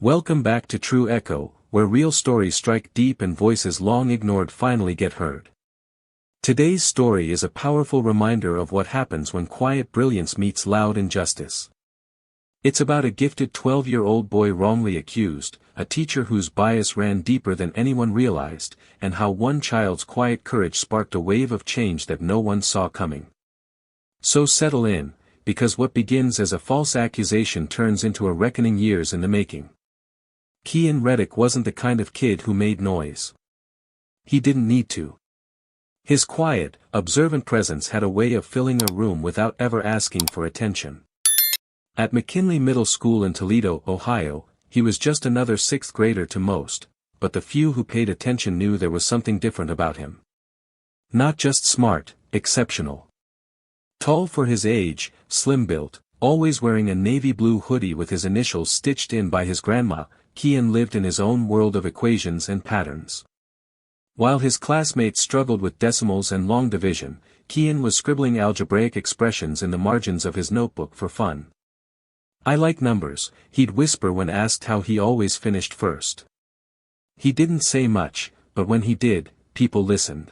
Welcome back to True Echo, where real stories strike deep and voices long ignored finally get heard. Today's story is a powerful reminder of what happens when quiet brilliance meets loud injustice. It's about a gifted 12-year-old boy wrongly accused, a teacher whose bias ran deeper than anyone realized, and how one child's quiet courage sparked a wave of change that no one saw coming. So settle in, because what begins as a false accusation turns into a reckoning years in the making. Keon Reddick wasn't the kind of kid who made noise. He didn't need to. His quiet, observant presence had a way of filling a room without ever asking for attention. At McKinley Middle School in Toledo, Ohio, he was just another sixth grader to most, but the few who paid attention knew there was something different about him. Not just smart, exceptional. Tall for his age, slim-built, always wearing a navy blue hoodie with his initials stitched in by his grandma, Keon lived in his own world of equations and patterns. While his classmates struggled with decimals and long division, Keon was scribbling algebraic expressions in the margins of his notebook for fun. "I like numbers," he'd whisper when asked how he always finished first. He didn't say much, but when he did, people listened.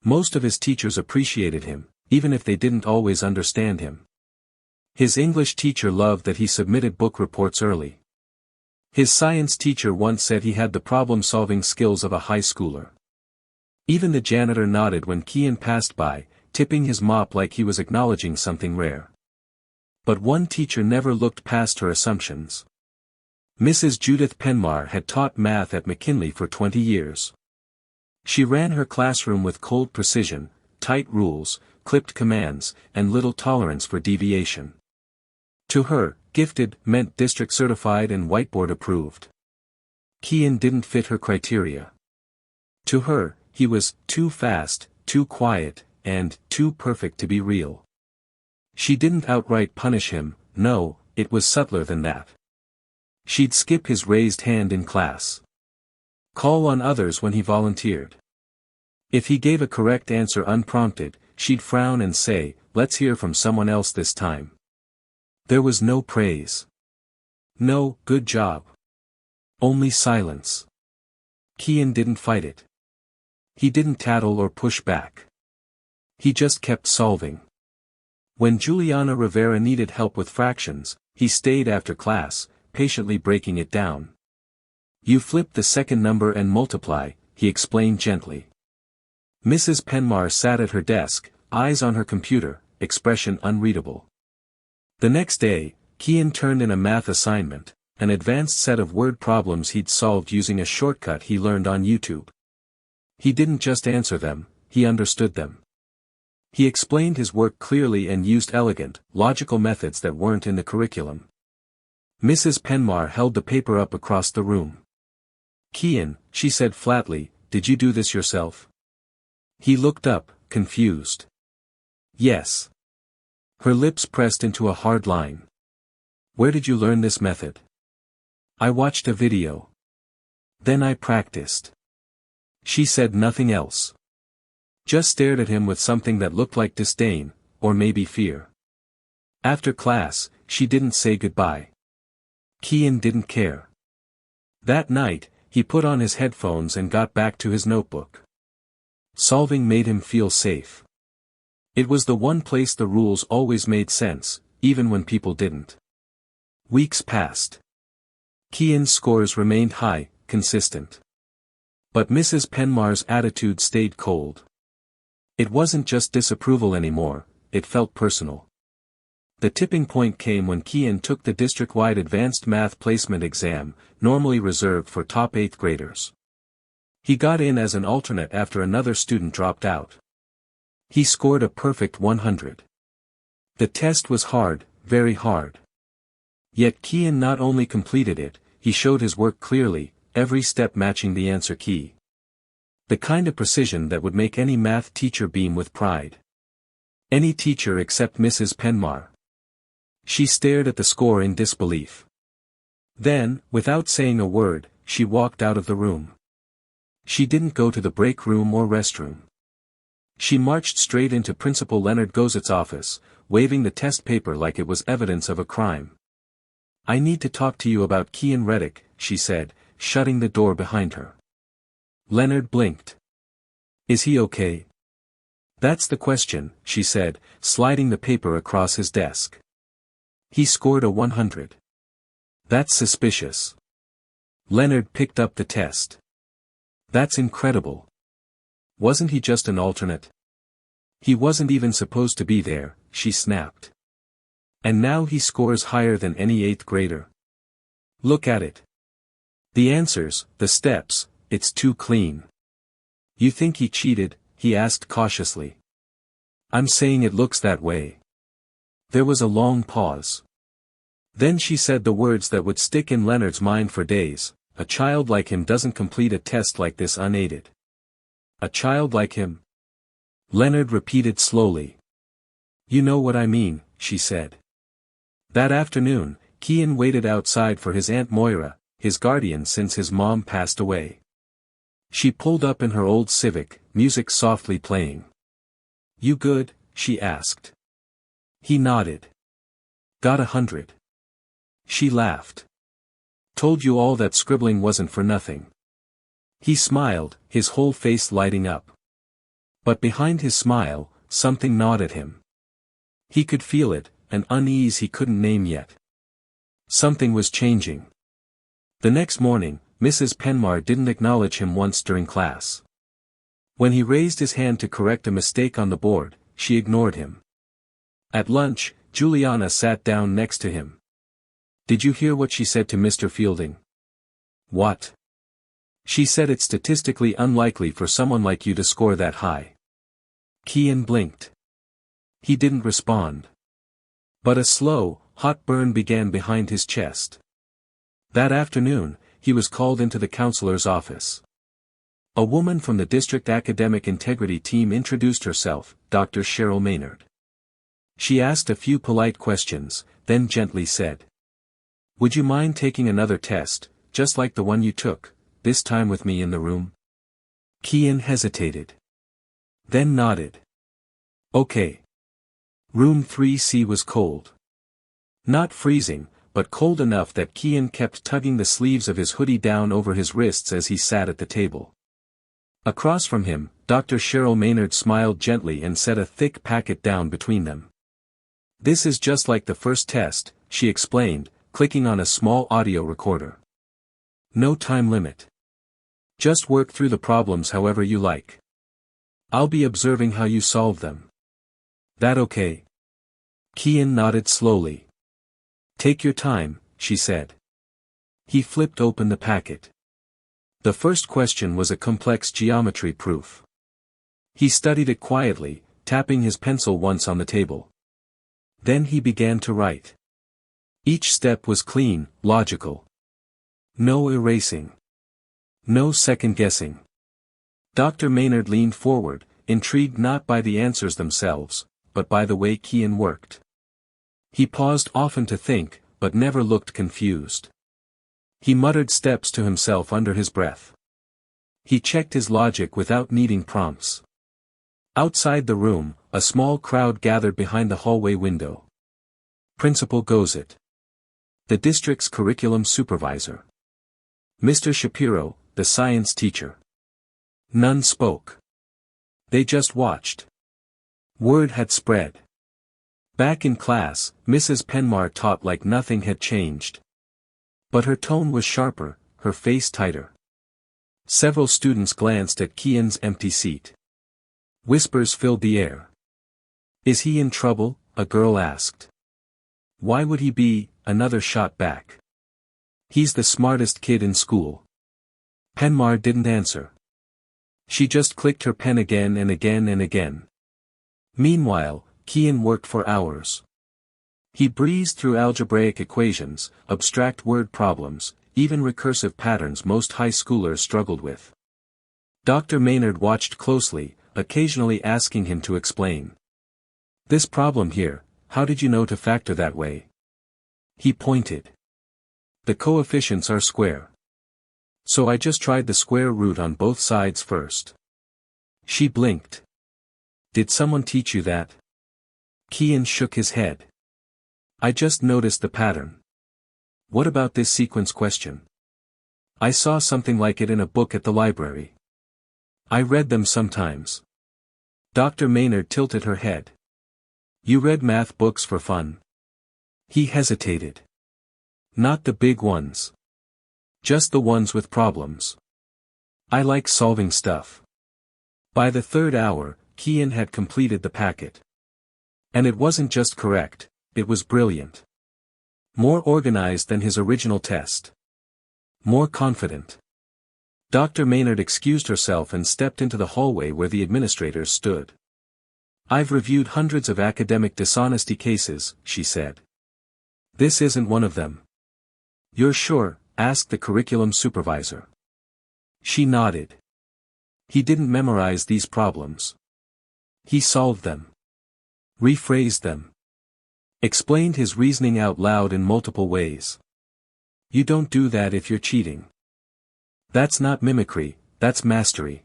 Most of his teachers appreciated him, even if they didn't always understand him. His English teacher loved that he submitted book reports early. His science teacher once said he had the problem-solving skills of a high schooler. Even the janitor nodded when Keon passed by, tipping his mop like he was acknowledging something rare. But one teacher never looked past her assumptions. Mrs. Judith Penmar had taught math at McKinley for 20 years. She ran her classroom with cold precision, tight rules, clipped commands, and little tolerance for deviation. To her, gifted meant district certified and whiteboard approved. Keon didn't fit her criteria. To her, he was too fast, too quiet, and too perfect to be real. She didn't outright punish him, no, it was subtler than that. She'd skip his raised hand in class. Call on others when he volunteered. If he gave a correct answer unprompted, she'd frown and say, "Let's hear from someone else this time." There was no praise. No, "good job." Only silence. Keon didn't fight it. He didn't tattle or push back. He just kept solving. When Juliana Rivera needed help with fractions, he stayed after class, patiently breaking it down. "You flip the second number and multiply," he explained gently. Mrs. Penmar sat at her desk, eyes on her computer, expression unreadable. The next day, Keon turned in a math assignment, an advanced set of word problems he'd solved using a shortcut he learned on YouTube. He didn't just answer them, he understood them. He explained his work clearly and used elegant, logical methods that weren't in the curriculum. Mrs. Penmar held the paper up across the room. "Keon," she said flatly, "did you do this yourself?" He looked up, confused. "Yes." Her lips pressed into a hard line. "Where did you learn this method?" "I watched a video. Then I practiced." She said nothing else. Just stared at him with something that looked like disdain, or maybe fear. After class, she didn't say goodbye. Keon didn't care. That night, he put on his headphones and got back to his notebook. Solving made him feel safe. It was the one place the rules always made sense, even when people didn't. Weeks passed. Keon's scores remained high, consistent. But Mrs. Penmar's attitude stayed cold. It wasn't just disapproval anymore, it felt personal. The tipping point came when Keon took the district-wide advanced math placement exam, normally reserved for top 8th graders. He got in as an alternate after another student dropped out. He scored a perfect 100. The test was hard, very hard. Yet Keon not only completed it, he showed his work clearly, every step matching the answer key. The kind of precision that would make any math teacher beam with pride. Any teacher except Mrs. Penmar. She stared at the score in disbelief. Then, without saying a word, she walked out of the room. She didn't go to the break room or restroom. She marched straight into Principal Leonard Gozet's office, waving the test paper like it was evidence of a crime. I need to talk to you about Keon Reddick, she said, shutting the door behind her. Leonard blinked. Is he okay? That's the question, she said, sliding the paper across his desk. He scored a 100. That's suspicious. Leonard picked up the test. That's incredible. Wasn't he just an alternate? He wasn't even supposed to be there, she snapped. And now he scores higher than any 8th grader. Look at it. The answers, the steps, it's too clean. You think he cheated? He asked cautiously. I'm saying it looks that way. There was a long pause. Then she said the words that would stick in Leonard's mind for days: a child like him doesn't complete a test like this unaided. A child like him? Leonard repeated slowly. You know what I mean, she said. That afternoon, Keon waited outside for his Aunt Moira, his guardian since his mom passed away. She pulled up in her old Civic, music softly playing. You good? She asked. He nodded. Got 100. She laughed. Told you all that scribbling wasn't for nothing. He smiled, his whole face lighting up. But behind his smile, something gnawed at him. He could feel it, an unease he couldn't name yet. Something was changing. The next morning, Mrs. Penmar didn't acknowledge him once during class. When he raised his hand to correct a mistake on the board, she ignored him. At lunch, Juliana sat down next to him. Did you hear what she said to Mr. Fielding? What? She said it's statistically unlikely for someone like you to score that high. Keon blinked. He didn't respond. But a slow, hot burn began behind his chest. That afternoon, he was called into the counselor's office. A woman from the district academic integrity team introduced herself, Dr. Cheryl Maynard. She asked a few polite questions, then gently said, Would you mind taking another test, just like the one you took, this time with me in the room? Keon hesitated. Then nodded. Okay. Room 3C was cold. Not freezing, but cold enough that Keon kept tugging the sleeves of his hoodie down over his wrists as he sat at the table. Across from him, Dr. Cheryl Maynard smiled gently and set a thick packet down between them. This is just like the first test, she explained, clicking on a small audio recorder. No time limit. Just work through the problems however you like. I'll be observing how you solve them. That okay? Keon nodded slowly. Take your time, she said. He flipped open the packet. The first question was a complex geometry proof. He studied it quietly, tapping his pencil once on the table. Then he began to write. Each step was clean, logical. No erasing. No second guessing. Dr. Maynard leaned forward, intrigued not by the answers themselves, but by the way Keon worked. He paused often to think, but never looked confused. He muttered steps to himself under his breath. He checked his logic without needing prompts. Outside the room, a small crowd gathered behind the hallway window. Principal Gozet. The district's curriculum supervisor. Mr. Shapiro, the science teacher. None spoke. They just watched. Word had spread. Back in class, Mrs. Penmar taught like nothing had changed. But her tone was sharper, her face tighter. Several students glanced at Keon's empty seat. Whispers filled the air. Is he in trouble? A girl asked. Why would he be? Another shot back. He's the smartest kid in school. Penmar didn't answer. She just clicked her pen again and again and again. Meanwhile, Keon worked for hours. He breezed through algebraic equations, abstract word problems, even recursive patterns most high schoolers struggled with. Dr. Maynard watched closely, occasionally asking him to explain. This problem here, how did you know to factor that way? He pointed. The coefficients are square. So I just tried the square root on both sides first. She blinked. Did someone teach you that? Keon shook his head. I just noticed the pattern. What about this sequence question? I saw something like it in a book at the library. I read them sometimes. Dr. Maynard tilted her head. You read math books for fun? He hesitated. Not the big ones. Just the ones with problems. I like solving stuff. By the third hour, Keon had completed the packet. And it wasn't just correct, it was brilliant. More organized than his original test. More confident. Dr. Maynard excused herself and stepped into the hallway where the administrators stood. I've reviewed hundreds of academic dishonesty cases, she said. This isn't one of them. You're sure? Asked the curriculum supervisor. She nodded. He didn't memorize these problems. He solved them. Rephrased them. Explained his reasoning out loud in multiple ways. You don't do that if you're cheating. That's not mimicry, that's mastery.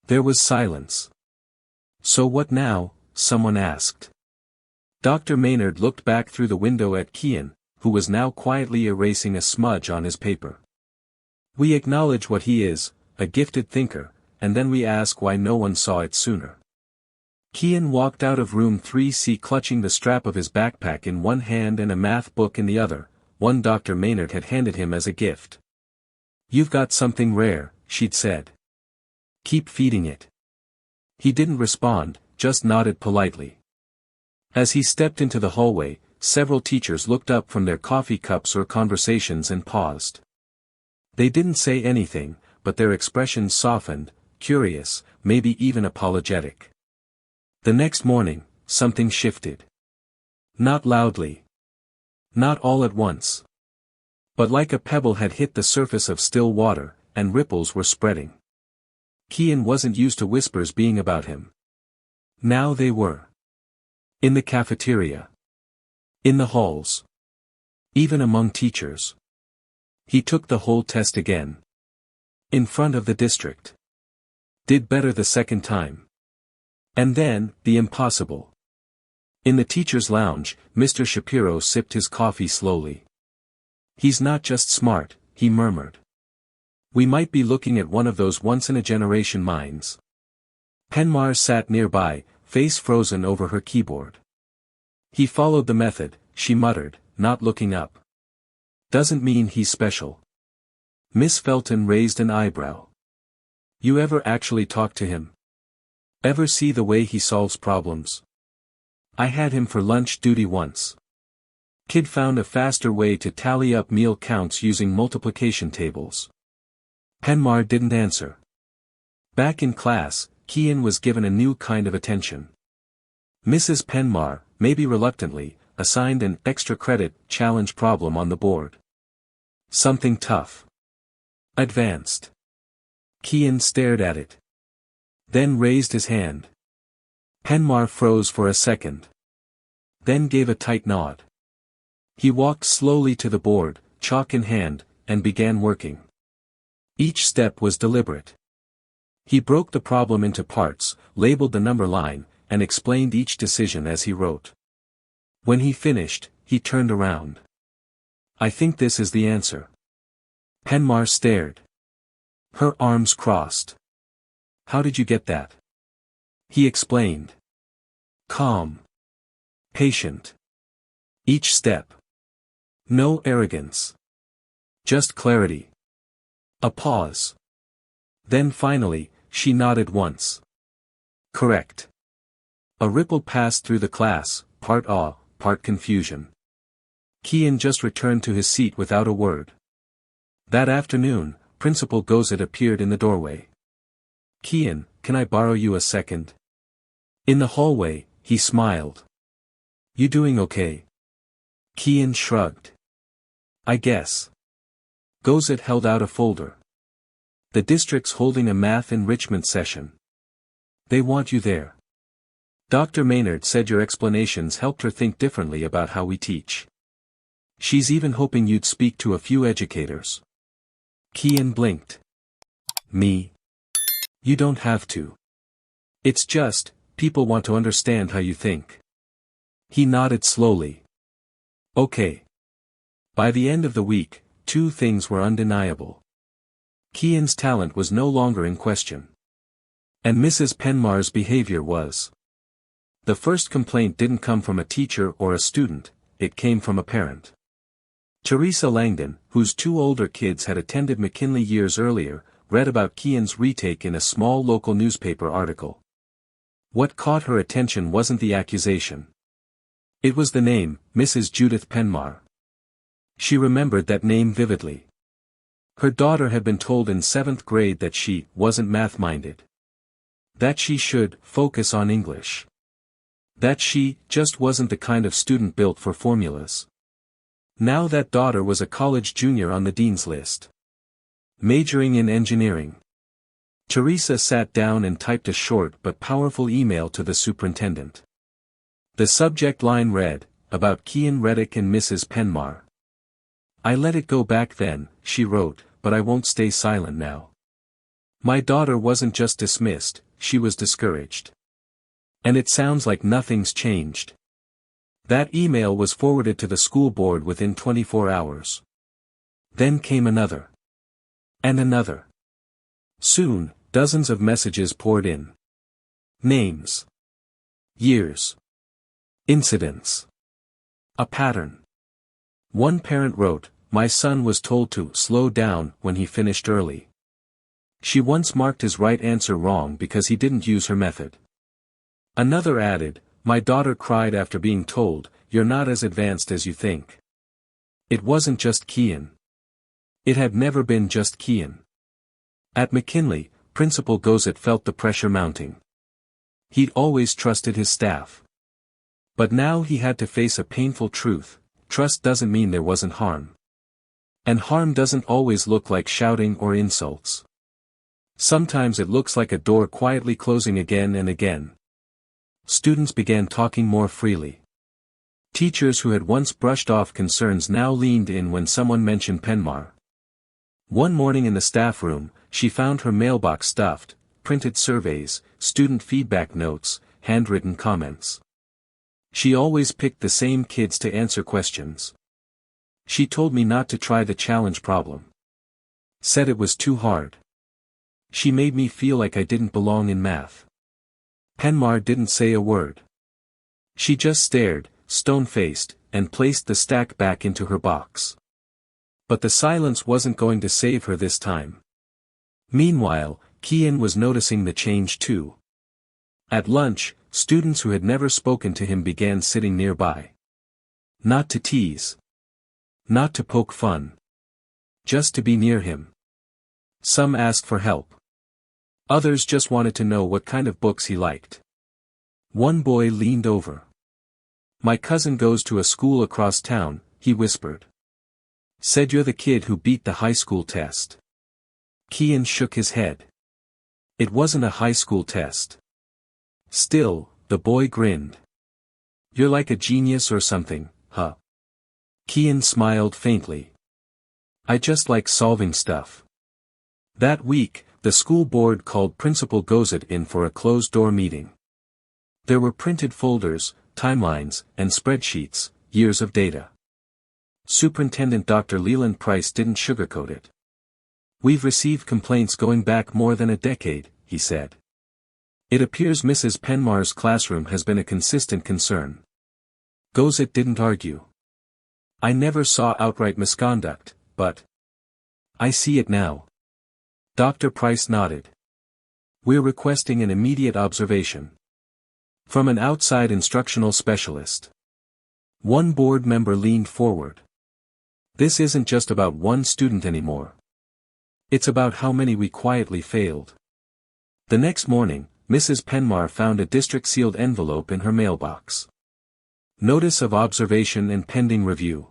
There was silence. So what now? Someone asked. Dr. Maynard looked back through the window at Keon, who was now quietly erasing a smudge on his paper. We acknowledge what he is, a gifted thinker, and then we ask why no one saw it sooner. Keon walked out of room 3C clutching the strap of his backpack in one hand and a math book in the other, one Dr. Maynard had handed him as a gift. You've got something rare, she'd said. Keep feeding it. He didn't respond, just nodded politely. As he stepped into the hallway, several teachers looked up from their coffee cups or conversations and paused. They didn't say anything, but their expressions softened, curious, maybe even apologetic. The next morning, something shifted. Not loudly. Not all at once. But like a pebble had hit the surface of still water, and ripples were spreading. Keon wasn't used to whispers being about him. Now they were. In the cafeteria. In the halls. Even among teachers. He took the whole test again. In front of the district. Did better the second time. And then, the impossible. In the teacher's lounge, Mr. Shapiro sipped his coffee slowly. He's not just smart, he murmured. We might be looking at one of those once-in-a-generation minds. Penmar sat nearby, face frozen over her keyboard. He followed the method, she muttered, not looking up. Doesn't mean he's special. Miss Felton raised an eyebrow. You ever actually talk to him? Ever see the way he solves problems? I had him for lunch duty once. Kid found a faster way to tally up meal counts using multiplication tables. Penmar didn't answer. Back in class, Keon was given a new kind of attention. Mrs. Penmar, maybe reluctantly, assigned an extra credit challenge problem on the board. Something tough. Advanced. Keon stared at it. Then raised his hand. Penmar froze for a second. Then gave a tight nod. He walked slowly to the board, chalk in hand, and began working. Each step was deliberate. He broke the problem into parts, labeled the number line, and explained each decision as he wrote. When he finished, he turned around. I think this is the answer. Penmar stared. Her arms crossed. How did you get that? He explained. Calm. Patient. Each step. No arrogance. Just clarity. A pause. Then finally, she nodded once. Correct. A ripple passed through the class, part awe, part confusion. Keon just returned to his seat without a word. That afternoon, Principal Gozet appeared in the doorway. Keon, can I borrow you a second? In the hallway, he smiled. You doing okay? Keon shrugged. I guess. Gozet held out a folder. The district's holding a math enrichment session. They want you there. Dr. Maynard said your explanations helped her think differently about how we teach. She's even hoping you'd speak to a few educators. Keon blinked. Me? You don't have to. It's just, people want to understand how you think. He nodded slowly. Okay. By the end of the week, two things were undeniable. Keon's talent was no longer in question. And Mrs. Penmar's behavior was. The first complaint didn't come from a teacher or a student, it came from a parent. Teresa Langdon, whose two older kids had attended McKinley years earlier, read about Keon's retake in a small local newspaper article. What caught her attention wasn't the accusation. It was the name, Mrs. Judith Penmar. She remembered that name vividly. Her daughter had been told in 7th grade that she wasn't math-minded. That she should focus on English. That she just wasn't the kind of student built for formulas. Now that daughter was a college junior on the dean's list. Majoring in engineering. Teresa sat down and typed a short but powerful email to the superintendent. The subject line read, about Keon Reddick and Mrs. Penmar. I let it go back then, she wrote, but I won't stay silent now. My daughter wasn't just dismissed, she was discouraged. And it sounds like nothing's changed. That email was forwarded to the school board within 24 hours. Then came another. And another. Soon, dozens of messages poured in. Names. Years. Incidents. A pattern. One parent wrote, my son was told to slow down when he finished early. She once marked his right answer wrong because he didn't use her method. Another added, my daughter cried after being told, you're not as advanced as you think. It wasn't just Keon. It had never been just Keon. At McKinley, Principal Gozet felt the pressure mounting. He'd always trusted his staff. But now he had to face a painful truth, trust doesn't mean there wasn't harm. And harm doesn't always look like shouting or insults. Sometimes it looks like a door quietly closing again and again. Students began talking more freely. Teachers who had once brushed off concerns now leaned in when someone mentioned Penmar. One morning in the staff room, she found her mailbox stuffed, printed surveys, student feedback notes, handwritten comments. She always picked the same kids to answer questions. She told me not to try the challenge problem. Said it was too hard. She made me feel like I didn't belong in math. Penmar didn't say a word. She just stared, stone-faced, and placed the stack back into her box. But the silence wasn't going to save her this time. Meanwhile, Keon was noticing the change too. At lunch, students who had never spoken to him began sitting nearby. Not to tease. Not to poke fun. Just to be near him. Some asked for help. Others just wanted to know what kind of books he liked. One boy leaned over. My cousin goes to a school across town, he whispered. Said you're the kid who beat the high school test. Keon shook his head. It wasn't a high school test. Still, the boy grinned. You're like a genius or something, huh? Keon smiled faintly. I just like solving stuff. That week, the school board called Principal Gozet in for a closed-door meeting. There were printed folders, timelines, and spreadsheets, years of data. Superintendent Dr. Leland Price didn't sugarcoat it. We've received complaints going back more than a decade, he said. It appears Mrs. Penmar's classroom has been a consistent concern. Gozet didn't argue. I never saw outright misconduct, but I see it now. Dr. Price nodded. We're requesting an immediate observation. From an outside instructional specialist. One board member leaned forward. This isn't just about one student anymore. It's about how many we quietly failed. The next morning, Mrs. Penmar found a district-sealed envelope in her mailbox. Notice of observation and pending review.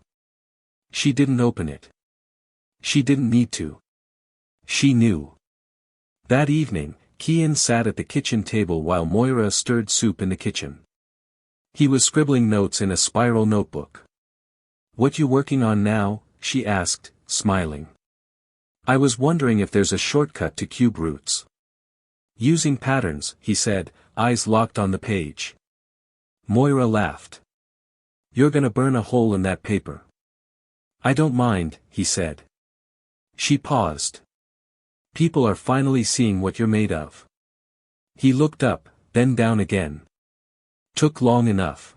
She didn't open it. She didn't need to. She knew. That evening, Keon sat at the kitchen table while Moira stirred soup in the kitchen. He was scribbling notes in a spiral notebook. What you working on now? She asked, smiling. I was wondering if there's a shortcut to cube roots. Using patterns, he said, eyes locked on the page. Moira laughed. You're gonna burn a hole in that paper. I don't mind, he said. She paused. People are finally seeing what you're made of. He looked up, then down again. Took long enough.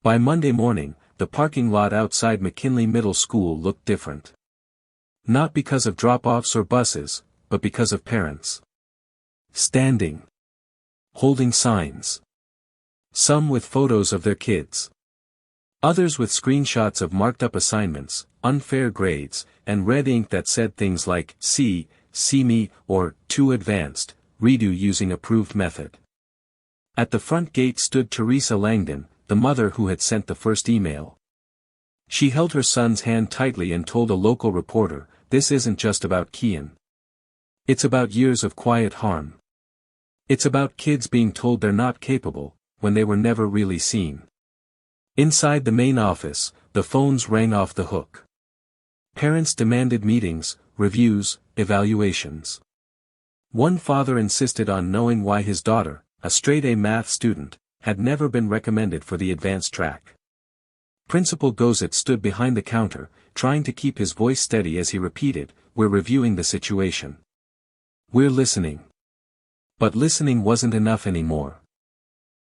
By Monday morning, the parking lot outside McKinley Middle School looked different. Not because of drop-offs or buses, but because of parents. Standing. Holding signs. Some with photos of their kids. Others with screenshots of marked-up assignments, unfair grades, and red ink that said things like, see me, or, too advanced, redo using approved method. At the front gate stood Teresa Langdon, the mother who had sent the first email. She held her son's hand tightly and told a local reporter, "This isn't just about Keon. It's about years of quiet harm. It's about kids being told they're not capable, when they were never really seen." Inside the main office, the phones rang off the hook. Parents demanded meetings, reviews, evaluations. One father insisted on knowing why his daughter, a straight-A math student, had never been recommended for the advanced track. Principal Gozet stood behind the counter, trying to keep his voice steady as he repeated, "We're reviewing the situation. We're listening." But listening wasn't enough anymore.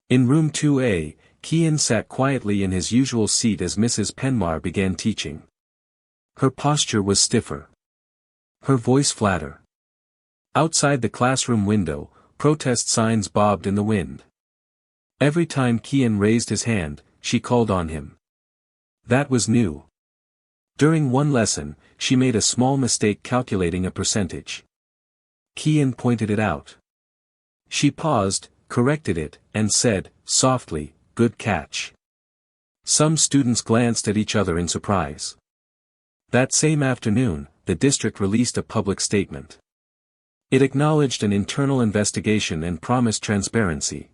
In room 2A, Keon sat quietly in his usual seat as Mrs. Penmar began teaching. Her posture was stiffer. Her voice flatter. Outside the classroom window, protest signs bobbed in the wind. Every time Keon raised his hand, she called on him. That was new. During one lesson, she made a small mistake calculating a percentage. Keon pointed it out. She paused, corrected it, and said, softly, "Good catch." Some students glanced at each other in surprise. That same afternoon, the district released a public statement. It acknowledged an internal investigation and promised transparency.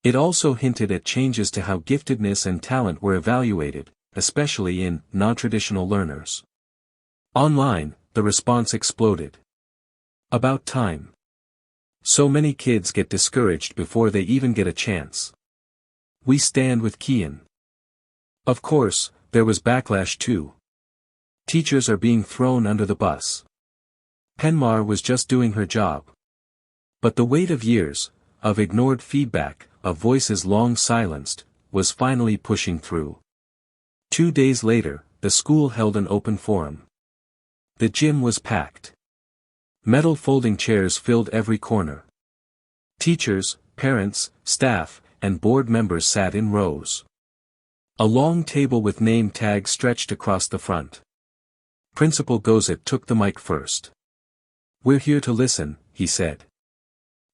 It also hinted at changes to how giftedness and talent were evaluated, especially in non-traditional learners. Online, the response exploded. About time. So many kids get discouraged before they even get a chance. We stand with Keon. Of course, there was backlash too. Teachers are being thrown under the bus. Penmar was just doing her job. But the weight of years, of ignored feedback, of voices long silenced, was finally pushing through. 2 days later, the school held an open forum. The gym was packed. Metal folding chairs filled every corner. Teachers, parents, staff, and board members sat in rows. A long table with name tags stretched across the front. Principal Gozet took the mic first. "We're here to listen," he said.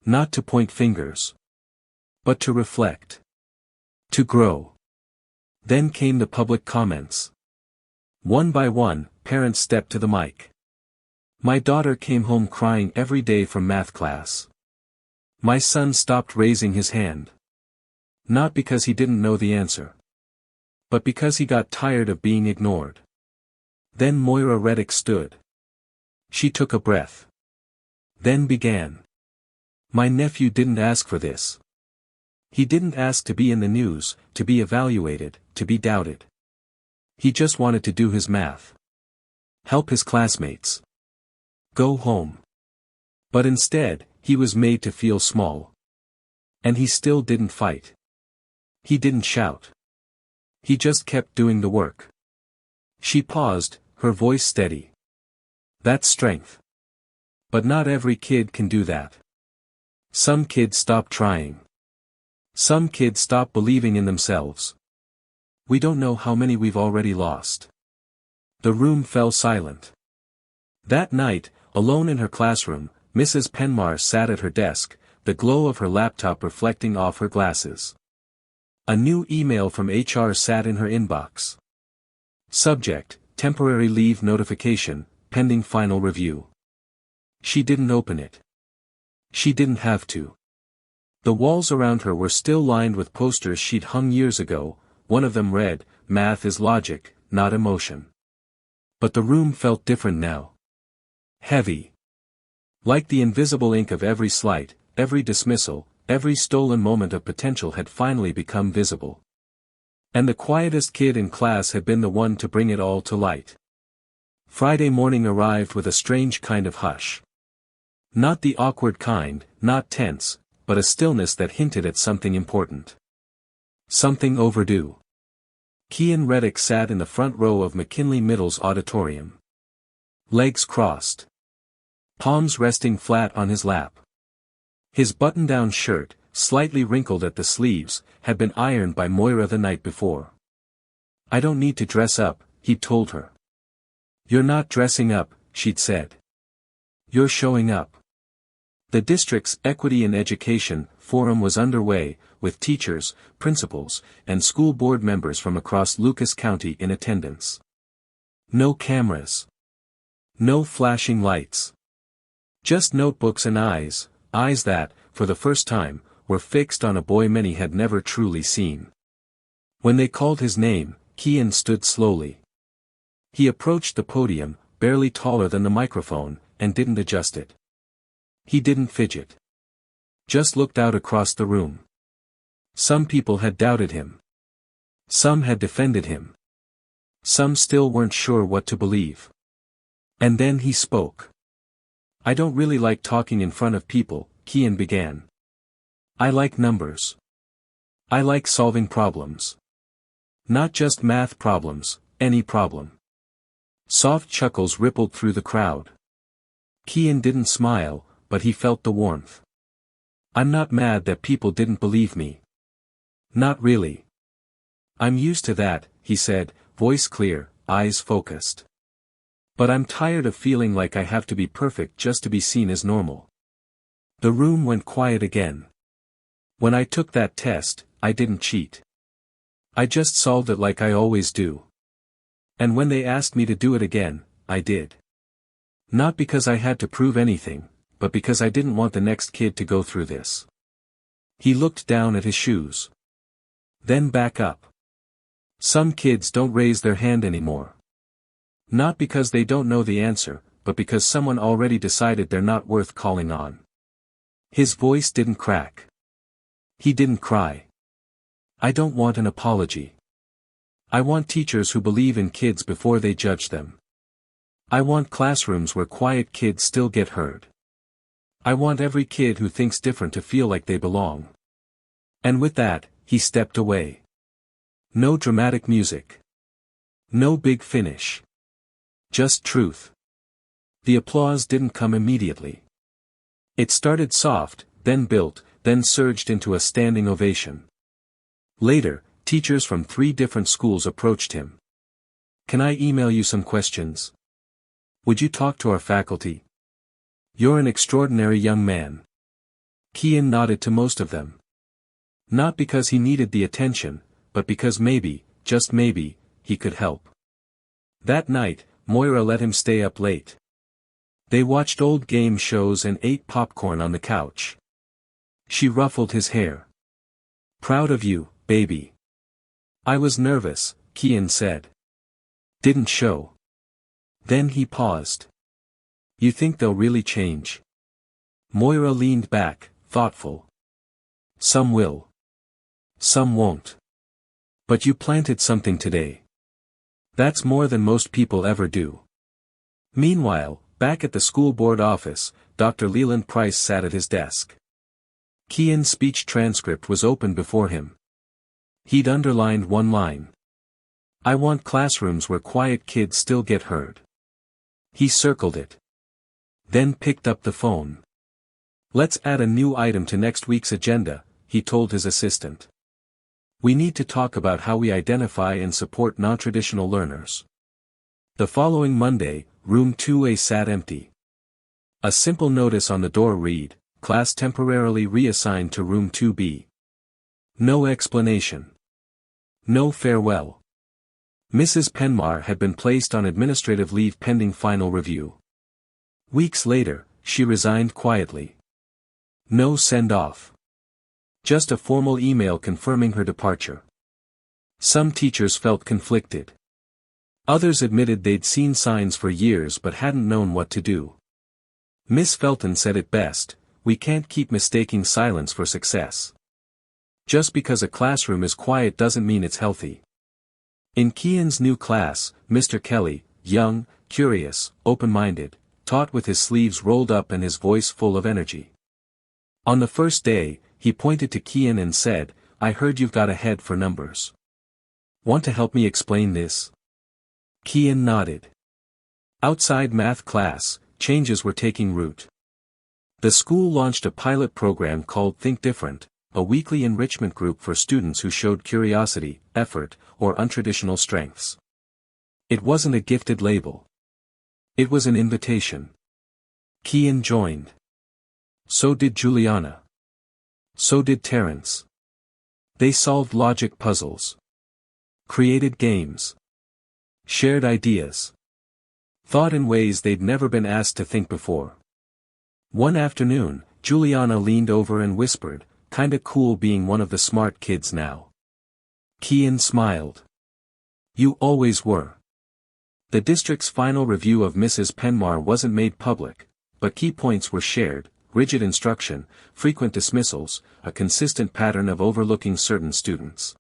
"Not to point fingers. But to reflect. To grow." Then came the public comments. One by one, parents stepped to the mic. "My daughter came home crying every day from math class. My son stopped raising his hand. Not because he didn't know the answer. But because he got tired of being ignored." Then Moira Reddick stood. She took a breath. Then began. "My nephew didn't ask for this. He didn't ask to be in the news, to be evaluated, to be doubted. He just wanted to do his math. Help his classmates. Go home. But instead, he was made to feel small. And he still didn't fight. He didn't shout. He just kept doing the work." She paused, her voice steady. "That's strength. But not every kid can do that. Some kids stop trying. Some kids stop believing in themselves. We don't know how many we've already lost." The room fell silent. That night, alone in her classroom, Mrs. Penmar sat at her desk, the glow of her laptop reflecting off her glasses. A new email from HR sat in her inbox. Subject, temporary leave notification, pending final review. She didn't open it. She didn't have to. The walls around her were still lined with posters she'd hung years ago. One of them read, "Math is logic, not emotion." But the room felt different now. Heavy. Like the invisible ink of every slight, every dismissal, every stolen moment of potential had finally become visible. And the quietest kid in class had been the one to bring it all to light. Friday morning arrived with a strange kind of hush. Not the awkward kind, not tense, but a stillness that hinted at something important. Something overdue. Keon Reddick sat in the front row of McKinley Middle's auditorium. Legs crossed. Palms resting flat on his lap. His button-down shirt, slightly wrinkled at the sleeves, had been ironed by Moira the night before. "I don't need to dress up," he'd told her. "You're not dressing up," she'd said. "You're showing up." The district's Equity in Education Forum was underway, with teachers, principals, and school board members from across Lucas County in attendance. No cameras. No flashing lights. Just notebooks and eyes that, for the first time, were fixed on a boy many had never truly seen. When they called his name, Keon stood slowly. He approached the podium, barely taller than the microphone, and didn't adjust it. He didn't fidget. Just looked out across the room. Some people had doubted him. Some had defended him. Some still weren't sure what to believe. And then he spoke. "I don't really like talking in front of people," Keon began. "I like numbers. I like solving problems. Not just math problems, any problem." Soft chuckles rippled through the crowd. Keon didn't smile, but he felt the warmth. "I'm not mad that people didn't believe me. Not really. I'm used to that," he said, voice clear, eyes focused. "But I'm tired of feeling like I have to be perfect just to be seen as normal." The room went quiet again. "When I took that test, I didn't cheat. I just solved it like I always do. And when they asked me to do it again, I did. Not because I had to prove anything, but because I didn't want the next kid to go through this." He looked down at his shoes. Then back up. "Some kids don't raise their hand anymore. Not because they don't know the answer, but because someone already decided they're not worth calling on." His voice didn't crack. He didn't cry. "I don't want an apology. I want teachers who believe in kids before they judge them. I want classrooms where quiet kids still get heard. I want every kid who thinks different to feel like they belong." And with that, he stepped away. No dramatic music. No big finish. Just truth. The applause didn't come immediately. It started soft, then built, then surged into a standing ovation. Later, teachers from 3 different schools approached him. "Can I email you some questions? Would you talk to our faculty? You're an extraordinary young man." Keon nodded to most of them. Not because he needed the attention, but because maybe, just maybe, he could help. That night, Moira let him stay up late. They watched old game shows and ate popcorn on the couch. She ruffled his hair. "Proud of you, baby." "I was nervous," Keon said. "Didn't show." Then he paused. "You think they'll really change?" Moira leaned back, thoughtful. "Some will. Some won't. But you planted something today. That's more than most people ever do." Meanwhile, back at the school board office, Dr. Leland Price sat at his desk. Keon's speech transcript was open before him. He'd underlined one line. "I want classrooms where quiet kids still get heard." He circled it. Then picked up the phone. "Let's add a new item to next week's agenda," he told his assistant. "We need to talk about how we identify and support non-traditional learners." The following Monday, room 2A sat empty. A simple notice on the door read, "Class temporarily reassigned to room 2B." No explanation. No farewell. Mrs. Penmar had been placed on administrative leave pending final review. Weeks later, she resigned quietly. No send-off. Just a formal email confirming her departure. Some teachers felt conflicted. Others admitted they'd seen signs for years but hadn't known what to do. Miss Felton said it best, "We can't keep mistaking silence for success. Just because a classroom is quiet doesn't mean it's healthy." In Keon's new class, Mr. Kelly, young, curious, open-minded, taught with his sleeves rolled up and his voice full of energy. On the first day, he pointed to Keon and said, "I heard you've got a head for numbers. Want to help me explain this?" Keon nodded. Outside math class, changes were taking root. The school launched a pilot program called Think Different, a weekly enrichment group for students who showed curiosity, effort, or untraditional strengths. It wasn't a gifted label. It was an invitation. Keon joined. So did Juliana. So did Terrence. They solved logic puzzles. Created games. Shared ideas. Thought in ways they'd never been asked to think before. One afternoon, Juliana leaned over and whispered, "Kinda cool being one of the smart kids now." Keon smiled. "You always were." The district's final review of Mrs. Penmar wasn't made public, but key points were shared: rigid instruction, frequent dismissals, a consistent pattern of overlooking certain students.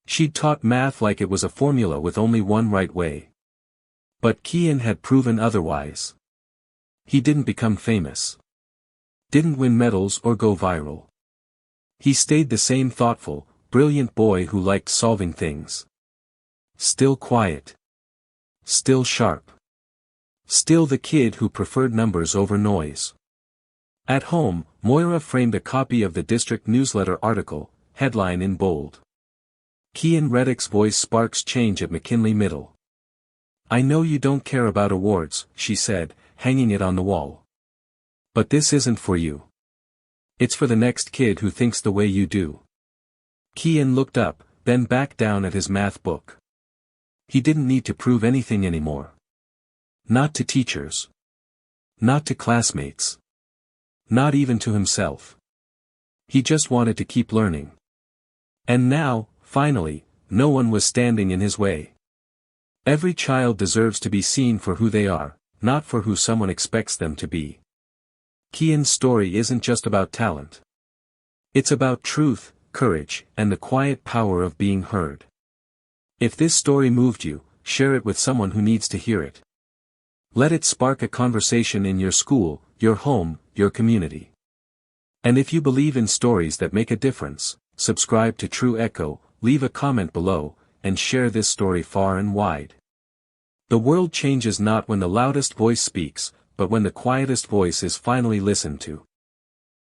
She'd taught math like it was a formula with only one right way. But Keon had proven otherwise. He didn't become famous. Didn't win medals or go viral. He stayed the same thoughtful, brilliant boy who liked solving things. Still quiet. Still sharp. Still the kid who preferred numbers over noise. At home, Moira framed a copy of the district newsletter article, headline in bold. Keon Reddick's voice sparks change at McKinley Middle. "I know you don't care about awards," she said, hanging it on the wall. "But this isn't for you. It's for the next kid who thinks the way you do." Keon looked up, then back down at his math book. He didn't need to prove anything anymore. Not to teachers. Not to classmates. Not even to himself. He just wanted to keep learning. And now, finally, no one was standing in his way. Every child deserves to be seen for who they are, not for who someone expects them to be. Keon's story isn't just about talent. It's about truth, courage, and the quiet power of being heard. If this story moved you, share it with someone who needs to hear it. Let it spark a conversation in your school, your home, your community. And if you believe in stories that make a difference, subscribe to True Echo, leave a comment below, and share this story far and wide. The world changes not when the loudest voice speaks, but when the quietest voice is finally listened to.